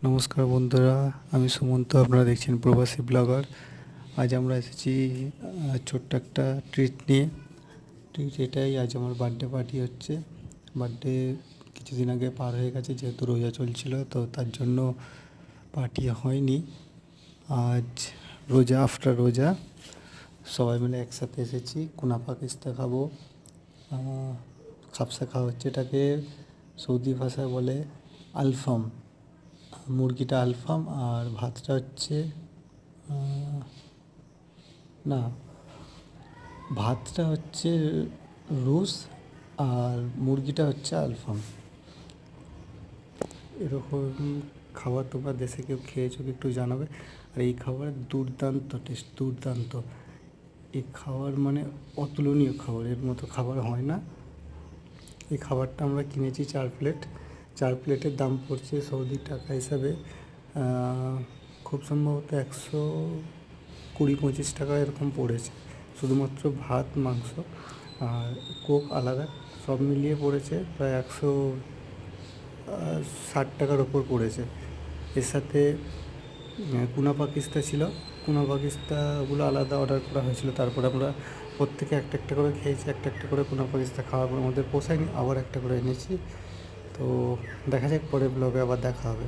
নমস্কার বন্ধুরা, আমি সুমন্ত। আপনারা দেখছেন প্রবাসী ব্লগার। আজ আমরা এসেছি ছোট্ট একটা ট্রিট নিয়ে। ট্রিট এটাই, আজ আমার বার্থডে পার্টি হচ্ছে। বার্থডে কিছুদিন আগে পার হয়ে গেছে, যেহেতু রোজা চলছিল, তো তার জন্য পার্টি হয়নি। আজ রোজা, আফটার রোজা সবাই মিলে একসাথে এসেছি। কুনাফা কিস্তা খাবো। খাপসা খাওয়া হচ্ছে, এটাকে সৌদি ভাষায় বলে আলফাম। মুরগিটা আলফাম, আর ভাতটা হচ্ছে না, ভাতটা হচ্ছে রুস, আর মুরগিটা হচ্ছে আলফাম। এরকম খাবার তোমরা দেশে কেউ খেয়েছো কি একটু জানাবে। আর এই খাবার দুর্দান্ত টেস্ট, দুর্দান্ত। এই খাবার মানে অতুলনীয় খাবার, এর মতো খাবার হয় না। এই খাবারটা আমরা কিনেছি 4 প্লেট। 4 প্লেটের দাম পড়ছে সৌদি টাকা হিসাবে খুব সম্ভবত 120-25 টাকা এরকম পড়েছে। শুধুমাত্র ভাত, মাংস আর কোক আলাদা, সব মিলিয়ে পড়েছে প্রায় 160 টাকার ওপর পড়েছে। এর সাথে কুনাফা কিস্তা ছিল। কুনাফা কিস্তাগুলো আলাদা অর্ডার করা হয়েছিল। তারপর আমরা প্রত্যেকে একটা একটা করে খেয়েছি। একটা একটা করে কুনাফা কিস্তা খাওয়ার পর আমাদের পোষায়নি, আবার একটা করে এনেছি। তো দেখা যাক, পরের ব্লগে আবার দেখা হবে।